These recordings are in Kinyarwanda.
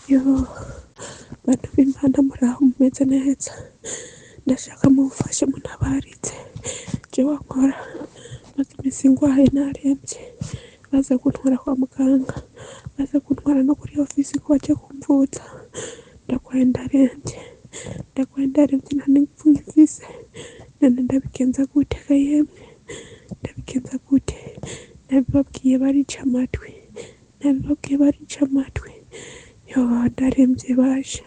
Yo, bantu b'Imana muraho mumeze neza, ndashaka mumfashe muntabarize, jewe nkora maze imisi ngwaye naremvye, baza kuntwara kwa muganga, baza kuntwara no kuri ofisi ko baje kumvuza, ndagwaye ndaremvye nta n'inguvu ngifise, none ndabigenza gute ga yemwe, ndabigenza gute? Nabibabwiye barica amatwi, yo ndaremvye basha,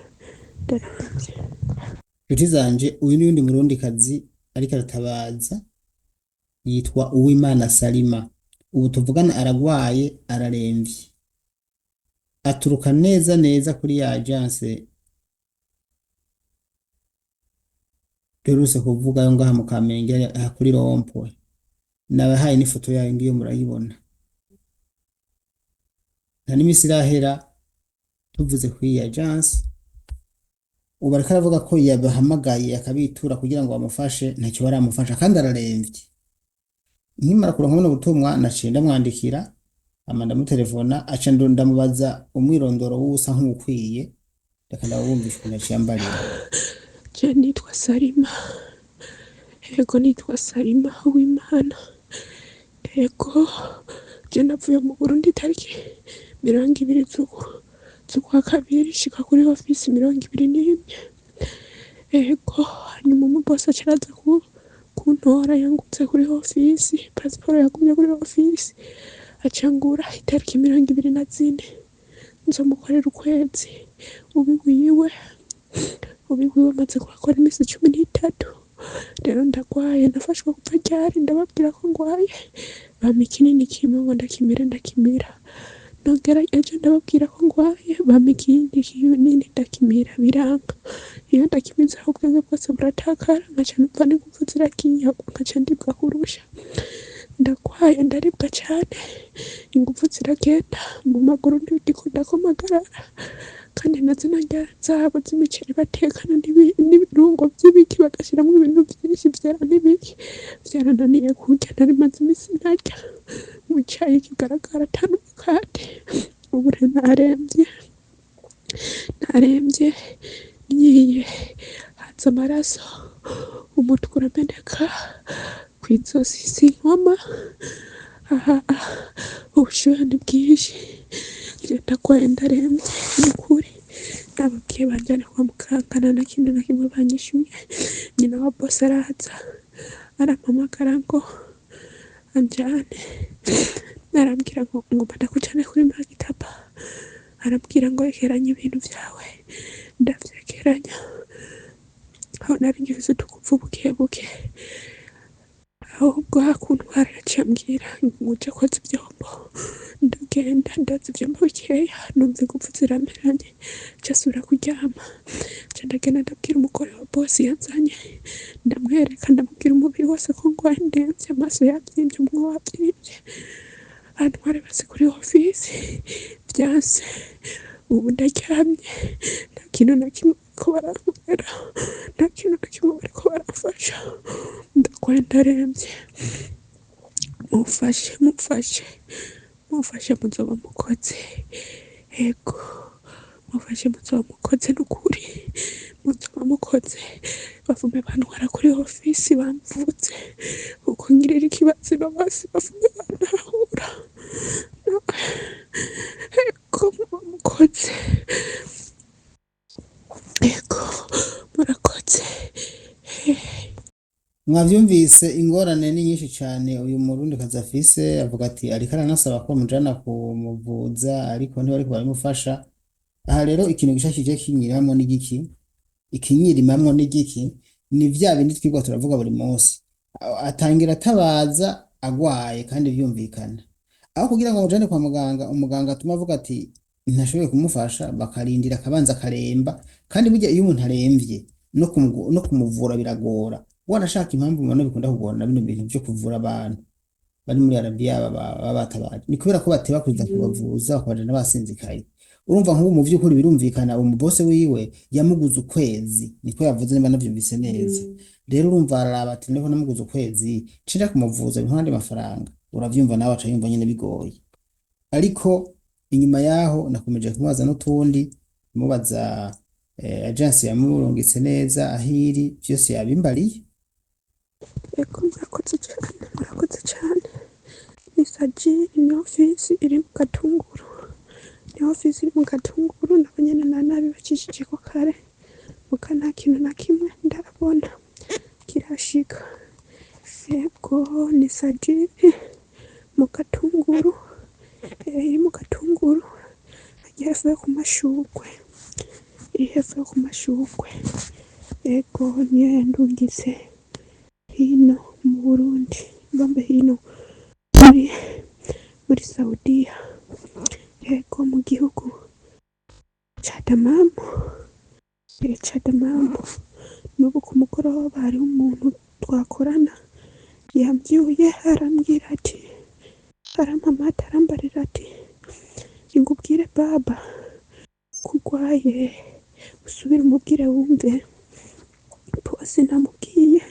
ndaremvye. Nshuti zanje, uyu n'uyundi murundikazi ariko aratabaza yitwa Uwimana Salima. Ubu tuvugana aragwaye, araremvye, aturuka neza neza kuri ya agence duherutse kuvuga yo ngaha mu Kamenge aha kuri rompwe. Nabahaye n'ifoto yayo ngiyo murayibona, nta n'imisi irahera tuvuze kuri iyi agence. Ubu ariko aravuga ko yabahamagaye akabitura kugira ngo bamufashe, ntacyo baramufasha kandi araremvye. Nkimara kuronka buno butumwa naciye ndamwandikira hama ndamutelefona, aca ndamubaza umwirondoro w'uwusa nk'uwukwiye, reka ndabumvishe ukuntu yaciye ambarira. Je nitwa Salima, ego nitwa Salima Uwimana, ego je navuye mu Burundi tariki 20 z'ukwa kabiri shika kuri ofisi 21, ego hanyuma umubosi aca araza kuntora yangutse kuri ofisi, pasiporo yagumye kuri ofisi, aca angura itariki 24 nzomukorera ukwezi, ubiwiwe maze kuhakora imisi 13. Rero ndagwaye, nafashwe kuva ryari ndababwira ko ngwaye, bampa ikinini kimwe ngo ndakimira, nongera ejo ndababwira ko ngwaye, bampa ikindi kinini ndakimira biranga, iyo ndakimize ubwenge bwose buratakara, nkaca numva n'inguvu ziragiye, nkaca ndibwa kurusha, ndagwaye ndaribwa cane, inguvu ziragenda mu maguru, ndikunda ko magarara, kandi na zino ndya zabo z'imiceri batekana n'ibirungo vy'ibiki bagashiramwo ibintu vyinshi vyera n'ibiki, vyarananiye kurya, nari maze imisi ntarya, mu cayi kigaragara ata n'umukate, ubu rero naremvye, ngiye haza amaraso, umutwe urameneka, kw'izosi sinkoma, ubushuhe ni bwinshi, je ndagwaye ndaremvye n'ukuri, nababwiye banjane kwa muganga, nta na kimwe banyishuye. Nyina wa boss araza arampamagara ngo anjane, arambwira ngo ngomba ndakujane kuri Magitaba, arambwira ngo ekeranya ibintu vyawe, ndavyegeranya, aho nari ngifise utuguvu buke, ahubwo hakuntwara yaciye ambwira ngo uje koza ivyombo, ndagenda ndaza ivyombo bikeya, numva inguvu zirameranye, nca nsubira kuryama, nca ndagenda ndabwira umugore wa boss yanzanye, ndamwereka, ndamubwira umubiri wose ko ngwaye ndemvye, amaso yavyimvye, umunwa wavyimvye, antware basi kuri ofisi, vyanse, ubu ndaryamye, nta kintu na kimwe bariko barankorera, nta kintu na kimwe bariko baramfasha, ndagwaye ndaremvye, mumfashe muzoba mukoze, ego mumfashe muzoba mukoze n'ukuri, muzoba mukoze, bavume bantwara kuri ofisi bamvuze, uko ngirira ikibazo basi bavume bantahura, ego muba mukoze, ego murakoze. Mwavyumvise, ingorane ni nyinshi cane uyu murundikazi afise, avuga ati ariko aranasaba ko mujana kumuvuza ariko ntibariko baramufasha. Aha rero ikintu gisha kije kinyiramwo n'igiki, ikinyirimamwo n'igiki, ni vya bindi twigwa turavuga buri munsi, atangira atabaza agwaye kandi vyumvikana, aho kugira ngo mujane kwa muganga, umuganga atuma avuga ati ntashoboye kumufasha, bakarindira akabanza akaremba, kandi burya iyo umuntu aremvye no kumuvura biragora. Wanashaka impamvu mubona bikunda kugorana na bino bintu vyo kuvura abantu bari muri Arabia baba batabaje, ni kubera ko bateba kuza kubavuza bakabajana basinzikaye. Urumva nk'ubu mu vy'ukuri birumvikana, umubose wiwe yamuguze ukwezi, niko yavuze niba navyumvise neza. Rero urumva araraba ati ndiko namuguze ukwezi, cija kumuvuza bintwande mafaranga, uravyumva nawe aca yumva nyene bigoye. Ariko inyuma yaho nakomeje kumubaza n'utundi, mubaza agence yamurungitse neza ahiri byose yabimbariye. Ego murakoze cyane. Ni Sajili, ni ofisi iri mu Gatunguru. Ni ofisi iri mu Gatunguru, nabo nyene nabibakishije ko kare. Muga nta kintu na kimwe ndabona kirashika. Ego ni Sajili mu Gatunguru, iri mu Gatunguru, iri hepfo yo ku mashurwe. Iri hepfo yo ku mashurwe. Ego niyo yandungitse hino mu Burundi, mbambe hino muri Saudia. Ego mu gihugu ca Damamu. Ca Damamu. N'ubu ku mugoroba hariho umuntu twakorana yamvyuye arambwira ati, arampamata arambarira ati ingubwire baba kugwaye usubire umubwire wumve. Bose namubwiye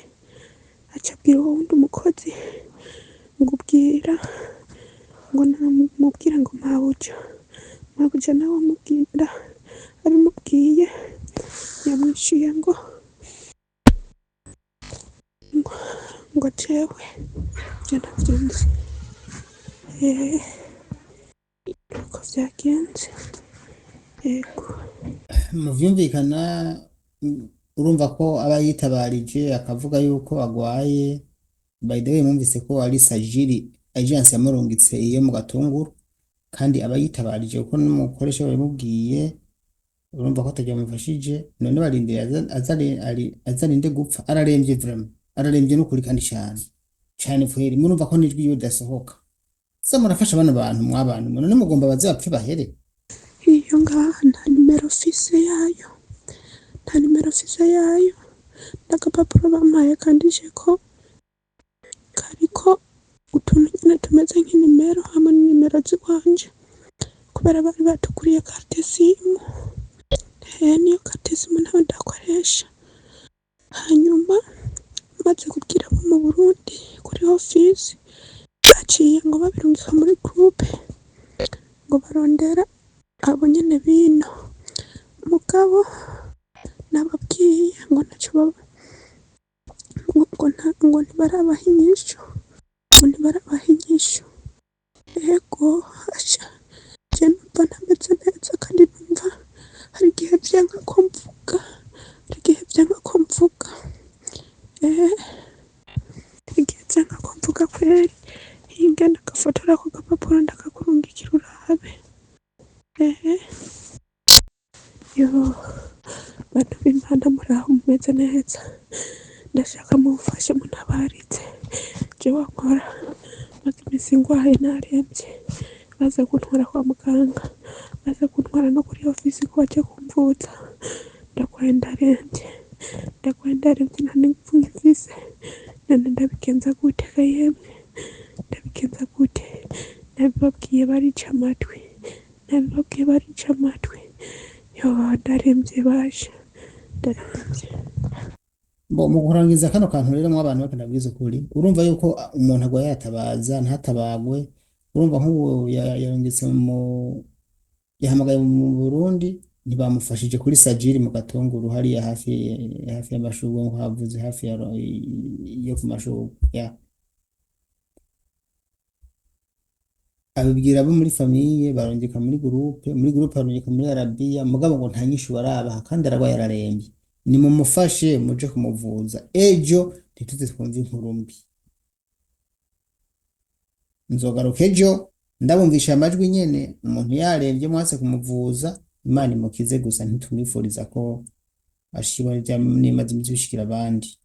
aca abwira uwo wundi umukozi ngubwira ngo namubwira ngo mabuja nawe amubwira abimubwiye yamwishuye ngo jewe je navyumvise uko vyagenze. Ego Mu vyumvikana urumva ko aba yitabarije akavuga yuko agwaye. By the way mwumvise ko ari Sajili agence yamurungitse iyo mu Gatunguru kandi aba yitabarije kuko n'umukoresha babimubwiye. Urumva ko atajamufashije none barindira azarinde gupfa. Araremvye vraiment, araremvye n'ukuri kandi cyane kweri. Murumva ko nijwi iyo dasohoka sa murafasha abana bantu mw'abantu none mugomba baze bapfe bahere. iyo ngaha nta nimero fise yayo n'agapapuro bampaye kanditseko kariko utuntu nyene tumeze nk'inimero hamwe n'inimero ziwanje kubera bari batuguriye carte simu. Niyo carte simu naho ndakoresha. Hanyuma maze kubwira abo mu Burundi kuri ofisi baciye ngo babirungika muri groupe ngo barondera abo nyene bino. Mugabo nababwiye ngo ntaco baba ngo ntibarabaha inyishu. Ego aca je numva ntameze neza kandi numva hari igihe vyanka ko mvuga. Hari igihe vyanka ko mvuga kweri. Ingene agafotora ako gapapuro ndakakurungikira urabe. Yo bantu b'Imana muraho mumeze neza, ndashaka mumfashe muntabarize. Jewe nkora maze imisi ngwaye naremvye, baza kuntwara kwa muganga, baza kuntwara no kuri ofisi ko baje kumvuza. Ndagwaye ndaremvye nta n'inguvu ngifise. None ndabigenza gute ga yemwe? Ndabigenza gute? Nabibabwiye barica amatwi. Yo ndaremvye basha, ndaremvye. Mu kurangiza kano kantu rero mw'abantu bakandabwiza ukuri, urumva yuko umuntu agwaye yatabaza ntatabagwe. Urumva nk'ubu yarungitse yahamagaye mu Burundi ntibamufashije kuri Sajili mu Gatunguru hariya hafi y'amashurwe nko havuze hafi yo ku mashurwe. Abibwira abo muri famiye barongeka muri groupe barongeka muri Arabia. Mugabo ngo nta nyishu barabaha kandi aragwaye ararembye. Nimumufashe muje kumuvuza ejo ntituze twumva inkuru mbi. Nzogaruka ejo ndabumvisha amajwi nyene umuntu yarembye mwase kumuvuza. Imana imukize gusa ntitumwifuriza ko ashibora n'imaze imisi bishikira abandi.